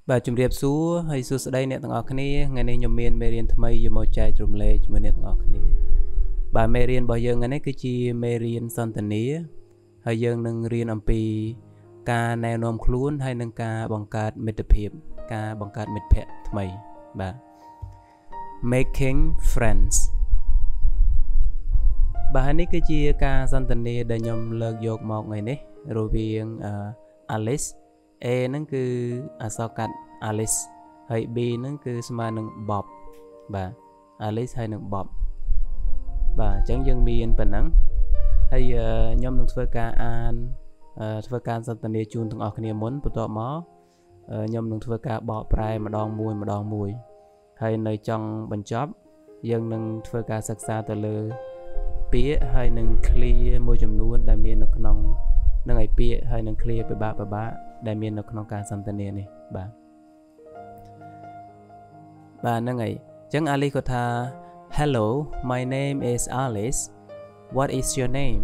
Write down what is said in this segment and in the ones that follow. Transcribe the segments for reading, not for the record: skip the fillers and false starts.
Bà chùm riêng xua hay xua sẽ đây nè tầng ọc này ngày nay nhầm miền mê riêng thầm ấy dù màu chai trùm lê chùm nè tầng ọc này bà mê riêng bao giờ ngày nay cứ chi mê riêng son tần ní hay dân nâng riêng âm pi ca nèo nôm khluôn hay nâng ca bằng cát mệt phiệp ca bằng cát mệt phẹt thầm ấy bà making friends bà hãy ní cứ chi ca son tần ní đã nhầm lợt dột một ngày nè rồi viên Alice A nâng cứ sao cắt Alice hay B nâng cứ mà nâng Bob bà Alice hay nâng Bob bà chẳng dân miền phần nắng hay nhóm nâng phơi ca an phơi ca sang tận địa chun thằng ở kia muốn bắt đầu mó nhóm nâng phơi ca bỏ prai mà đòn mùi hay nơi trong bên chóp dân nâng phơi ca sắc xa từ lơ pía hay nâng clear môi chấm nuôn đại miền nâng nòng nâng ngày pía hay nâng clear bà đại miền nâng nòng ca sang tận địa này bà nâng ngày chẳng Ali có tha hello my name is Alice what is your name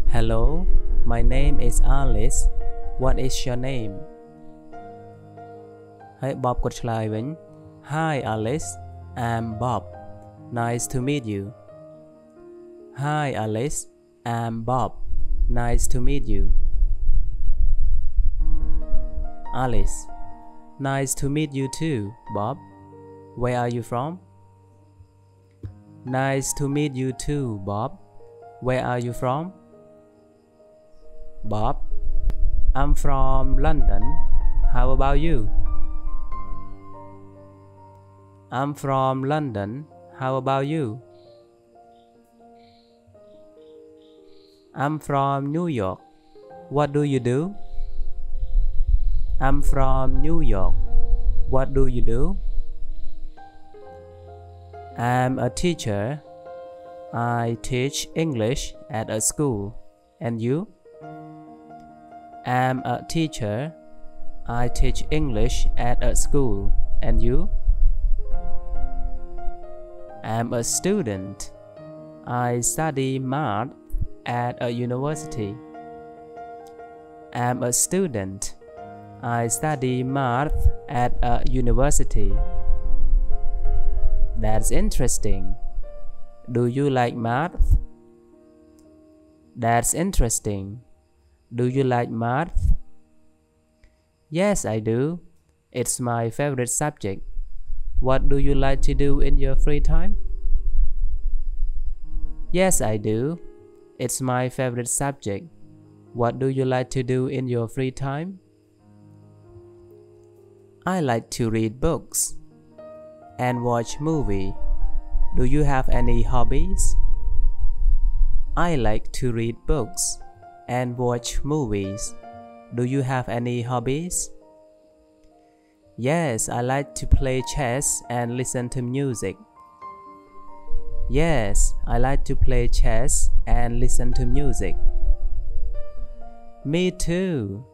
hello my name is Alice what is your name hay Bob có trả lời với hi Alice I'm Bob nice to meet you hi Alice I'm Bob nice to meet you Alice nice to meet you too Bob where are you from nice to meet you too Bob where are you from Bob I'm from London how about you I'm from London how about you I'm from New York what do you do I'm from New York what do you do I'm a teacher I teach English at a school and you I'm a teacher I teach English at a school and you I'm a student I study math at a university I'm a student I study math at a university That's interesting Do you like math? That's interesting Do you like math? Yes, I do. It's my favorite subject. What do you like to do in your free time? Yes, I do. It's my favorite subject. What do you like to do in your free time? I like to read books and watch movies. Do you have any hobbies? I like to read books and watch movies. Do you have any hobbies? Yes, I like to play chess and listen to music. Yes, I like to play chess and listen to music. Me too.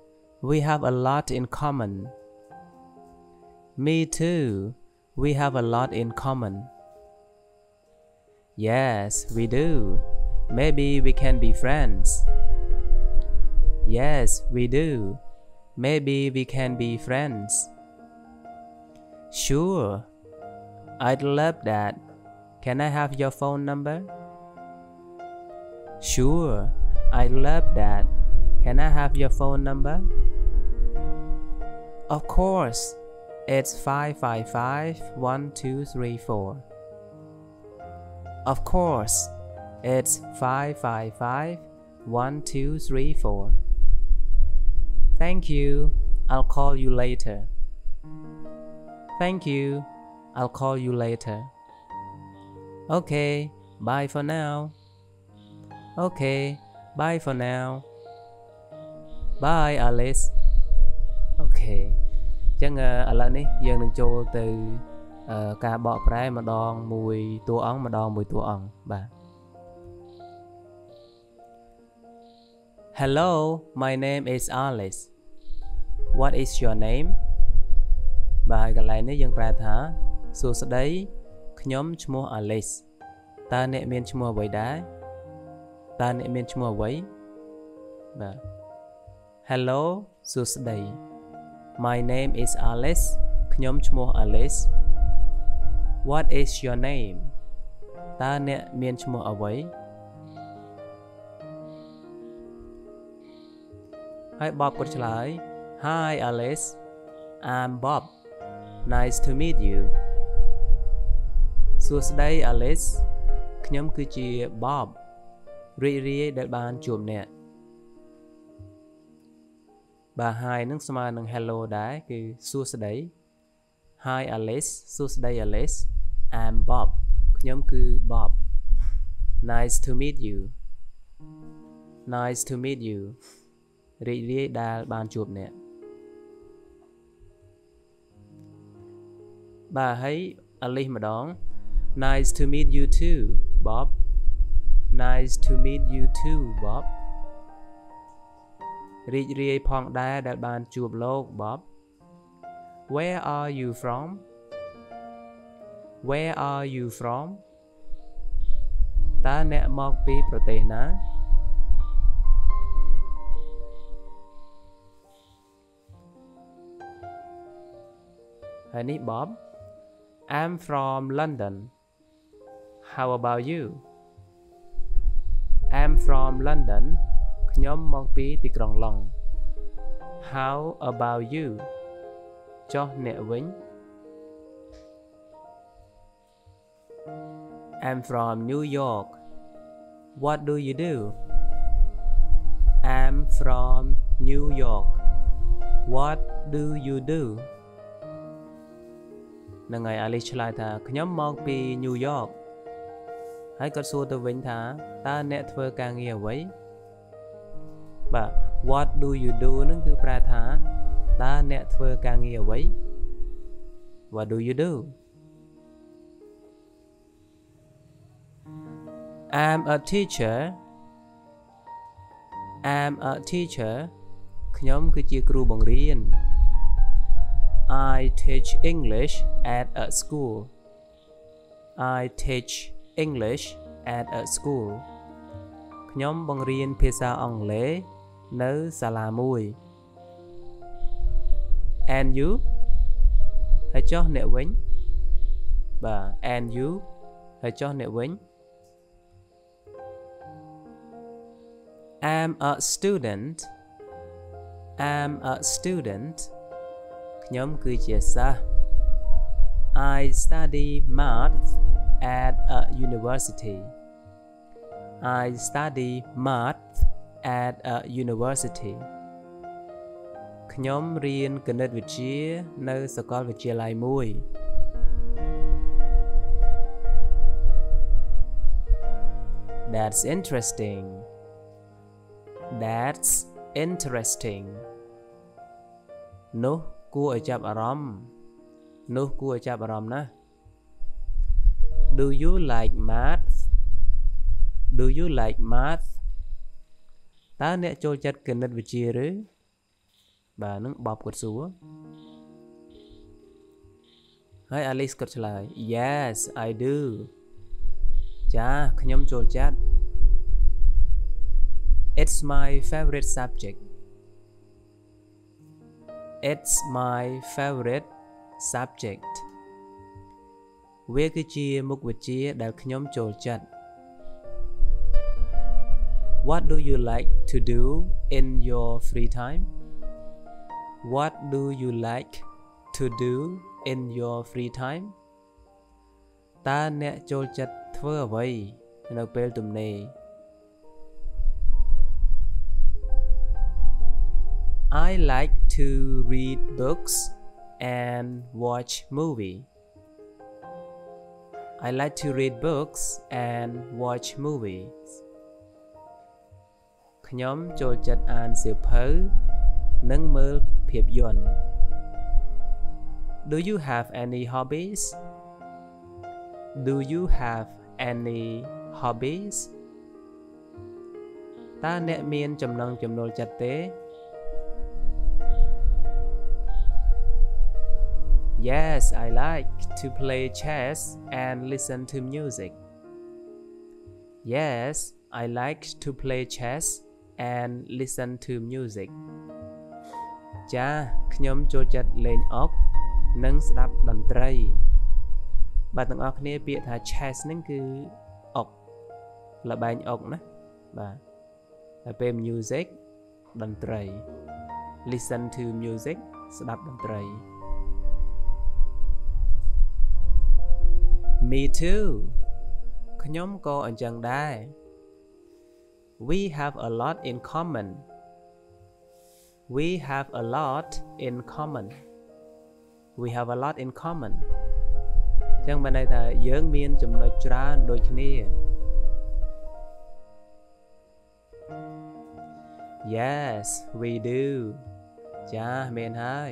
We have a lot in common. Me too. We have a lot in common. Yes, we do. Maybe we can be friends. Yes, we do. Maybe we can be friends. Sure. I'd love that. Can I have your phone number? Sure. I'd love that. Can I have your phone number? Of course. It's 555-1234. Of course. It's 555-1234. Thank you. I'll call you later. Thank you. I'll call you later. Okay, bye for now. Okay, bye for now. Bye Alice. Okay. Chẳng ở lại ní dân đừng cho từ ca bọ trái mà đòn mùi tua ống mà đòn mùi tua ống bà. Hello, my name is Alice. What is your name? Bà gần lại ní dân pra thả Sô sơ đấy nhóm chmua Alice. Ta nệ miên chmua với đá. Ta nệ miên chmua với bà. Hello, Sô sơ đấy My name is Alice ខ្ញុំឈ្មោះ Alice What is your name តើអ្នកមានឈ្មោះអ្វីហើយ Bob គាត់ឆ្លើយ Hi Alice I'm Bob Nice to meet you សួស្តី Alice ខ្ញុំគឺជា Bob រីករាយដែលបានជួបអ្នកបាទ Hi នឹងស្មើនឹង Hello ដែរគឺសួស្តី Hi Alice សួស្តី Alice I'm Bob ខ្ញុំគឺ Bob Nice to meet you Nice to meet you រីករាយដែលបានជួបអ្នកបាទហើយ Alice ម្ដង Nice to meet you too Bob Nice to meet you too Bob រីករាយផងដែរដែលបានជួបលោក Bob Where are you from Where are you from តើអ្នកមកពីប្រទេសណាហើយនេះ Bob I'm from London How about you I'm from London ខ្ញុំមកពីទីក្រុងឡុង How about you ចុះអ្នកវិញ I'm from New York What do you do I'm from New York What do you do នឹងហើយ Alice ឆ្លើយថាខ្ញុំមកពី New York ហើយគាត់សួរទៅវិញថាតើអ្នកធ្វើការងារអ្វីបាទ What do you do នឹងគឺប្រែថាតើអ្នកធ្វើការងារអ្វី What do you do I'm a teacher I'm a teacher ខ្ញុំគឺជាគ្រូបង្រៀន I teach English at a school I teach English at a school ខ្ញុំបង្រៀនភាសាអង់គ្លេសនៅសាលាមួយ And you ហើយចុះអ្នកវិញបាទ And you ហើយចុះអ្នកវិញ I'm a student I'm a student ខ្ញុំគឺជាសិស្ស I study math at a university I study math at a university ខ្ញុំរៀនគណិតវិទ្យានៅសាកលវិទ្យាល័យមួយ That's interesting That's interesting នោះគួរឲ្យចាប់អារម្មណ៍នោះគួរឲ្យចាប់អារម្មណ៍ណាស់ Do you like math Do you like math តើអ្នកចូលចិត្តគណិតវិទ្យាឬបាទនឹង Bob គាត់សួរហើយ Alice គាត់ឆ្លើយ Yes I do ចាខ្ញុំចូលចិត្ត It's my favorite subject It's my favorite subject វាគឺជាមុខវិជ្ជាដែលខ្ញុំចូលចិត្ត What do you like to do in your free time What do you like to do in your free time តើអ្នកចូលចិត្តធ្វើអ្វីនៅពេលទំនេរ I like to read books and watch movie I like to read books and watch movies ខ្ញុំចូលចិត្តអានសៀវភៅនិងមើលភាពយន្ត Do you have any hobbies Do you have any hobbies តើអ្នកមានចំណង់ចំណូលចិត្តទេ Yes I like to play chess and listen to music Yes I like to play chess and listen to music ចាខ្ញុំចូលចិត្តលេងអុកនិងស្ដាប់តន្ត្រីបាទទាំងអស់គ្នាពាក្យថា chess ហ្នឹងគឺអុកល្បែងអុកណាបាទហើយពេល music តន្ត្រី listen to music ស្ដាប់តន្ត្រី Me too ខ្ញុំក៏អញ្ចឹងដែរ We have a lot in common We have a lot in common We have a lot in common ចឹងបានន័យថាយើងមានចំណុចច្រើនដូចគ្នា Yes we do ចាមែនហើយ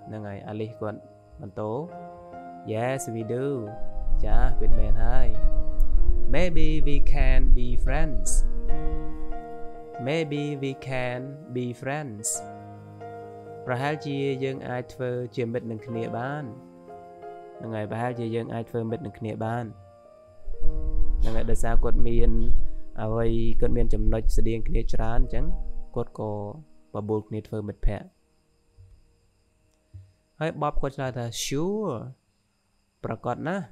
ហ្នឹងហើយអាលីសគាត់បន្ត Yes we do ចាពិតមែនហើយ Maybe we can be friends Maybe we can be friends ប្រហែលជាយើងអាចធ្វើជាមិត្តនឹងគ្នាបានហ្នឹងហើយប្រហែលជាយើងអាចធ្វើមិត្តនឹងគ្នាបានហ្នឹងហើយដោយសារគាត់មានអ្វីគាត់មានចំណុចស្តៀងគ្នាច្រើនអញ្ចឹងគាត់ក៏បបួលគ្នាធ្វើមិត្តភក្តិហើយបបគាត់ឆ្លើយថា Sure ប្រកបណាស់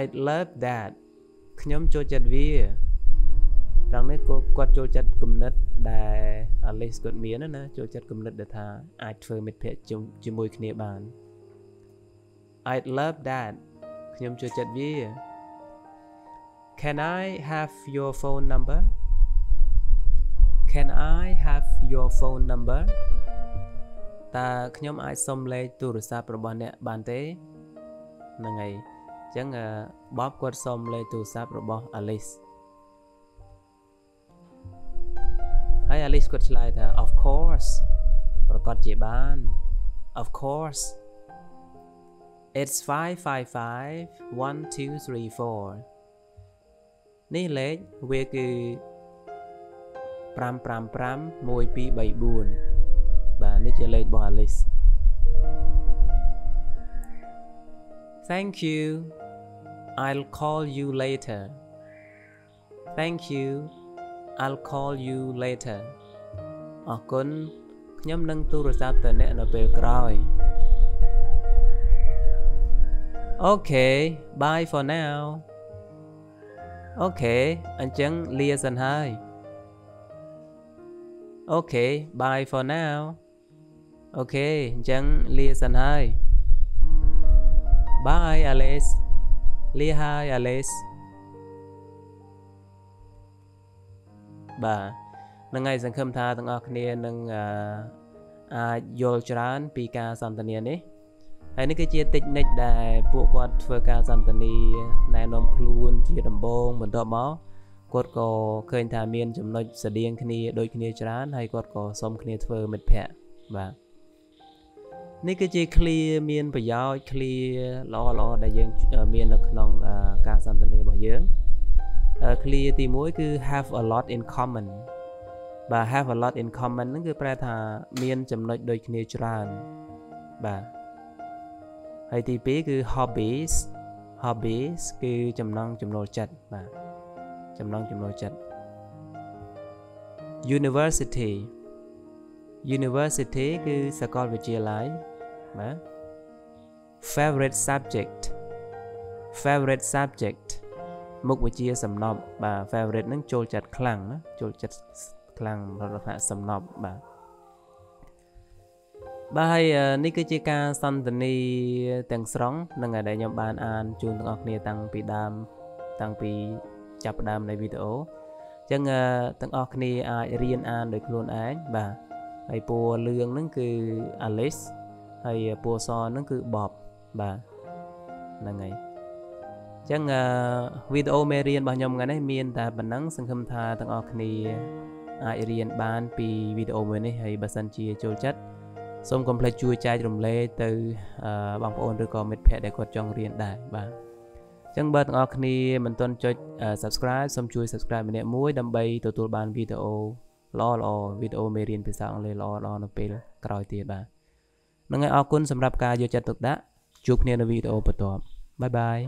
I love that ខ្ញុំចូលចិត្តវាត្រង់នេះគាត់ចូលចិត្តគំនិតដែល Alice គាត់មានណាចូលចិត្តគំនិតដែលថាអាចធ្វើមិត្តភក្តិជាមួយគ្នាបាន I love that ខ្ញុំចូលចិត្តវា Can I have your phone number Can I have your phone number តើខ្ញុំអាចសុំលេខទូរស័ព្ទរបស់អ្នកបានទេហ្នឹងហើយអញ្ចឹងបបគាត់សុំលេខទូរស័ព្ទរបស់ Alice ហើយ Alice គាត់ឆ្លើយថា Of course ប្រកាសជាបាន Of course It's 5551234នេះលេខវាគឺ5551234បាទនេះជាលេខរបស់ Alice Thank you I'll call you later Thank you I'll call you later អរគុណខ្ញុំនឹងទូរស័ព្ទទៅអ្នកនៅពេលក្រោយ Okay bye for now Okay អញ្ចឹងលាសិនហើយ Okay bye for now Okay អញ្ចឹងលាសិនហើយ Bye Alice លាហើយ Alice បាទហ្នឹងហើយសង្ឃឹមថាទាំងអស់គ្នានឹងអាចយល់ច្រើនពីការសន្ទនានេះហើយនេះគឺជាតិចនិចដែលពួកគាត់ធ្វើការសន្ទនាណែនាំខ្លួនជាដំបូងបន្ទាប់មកគាត់ក៏ឃើញថាមានចំណុចស្តៀងគ្នាដូចគ្នាច្រើនហើយគាត់ក៏សុំគ្នាធ្វើមិត្តភក្តិបាទនេះគឺជា clear មានប្រយោជន៍ clear ល្អៗដែលយើងមាននៅក្នុងការសន្ទនារបស់យើង clear ទី1គឺ have a lot in common បាទ have a lot in common ហ្នឹងគឺប្រែថាមានចំណុចដូចគ្នាច្រើនបាទហើយទី2គឺ hobbies គឺចំណង់ចំណូលចិត្តបាទចំណង់ចំណូលចិត្ត University គឺសាកលវិទ្យាល័យបាទ favorite subject មុខវិជ្ជាសំណប់បាទ favorite ហ្នឹងចូលចិត្តខ្លាំងណាចូលចិត្តខ្លាំងរបស់ថាសំណប់បាទបាទហើយនេះគឺជាការសន្ទនាទាំងស្រុងនឹងដែលខ្ញុំបានអានជូនទាំងអស់គ្នាតាំងពីចាប់ផ្ដើមនៃវីដេអូអញ្ចឹងទាំងអស់គ្នាអាចរៀនអានដោយខ្លួនឯងបាទហើយពណ៌លឿងហ្នឹងគឺ Alice ហើយពណ៌សហ្នឹងគឺ Bob បាទហ្នឹងហើយអញ្ចឹងវីដេអូមេរៀនរបស់ខ្ញុំថ្ងៃនេះមានតែប៉ុណ្ណឹងសង្ឃឹមថាទាំងអស់គ្នាអាចរៀនបានពីវីដេអូមួយនេះហើយបើសិនជាចូលចិត្តសូមកុំភ្លេចជួយចែករំលែកទៅបងប្អូនឬក៏មិត្តភ័ក្តិដែលគាត់ចង់រៀនដែរបាទអញ្ចឹងបើទាំងអស់គ្នាមិនទាន់ចុច Subscribe សូមជួយ Subscribe ម្នាក់មួយដើម្បីទទួលបានវីដេអូល្អវីដេអូមេរៀនភាសាអង់គ្លេសល្អនៅពេលក្រោយទៀតបាទហ្នឹងហើយអរគុណសម្រាប់ការយកចិត្តទុកដាក់ជួបគ្នានៅវីដេអូបន្ទាប់បាយបាយ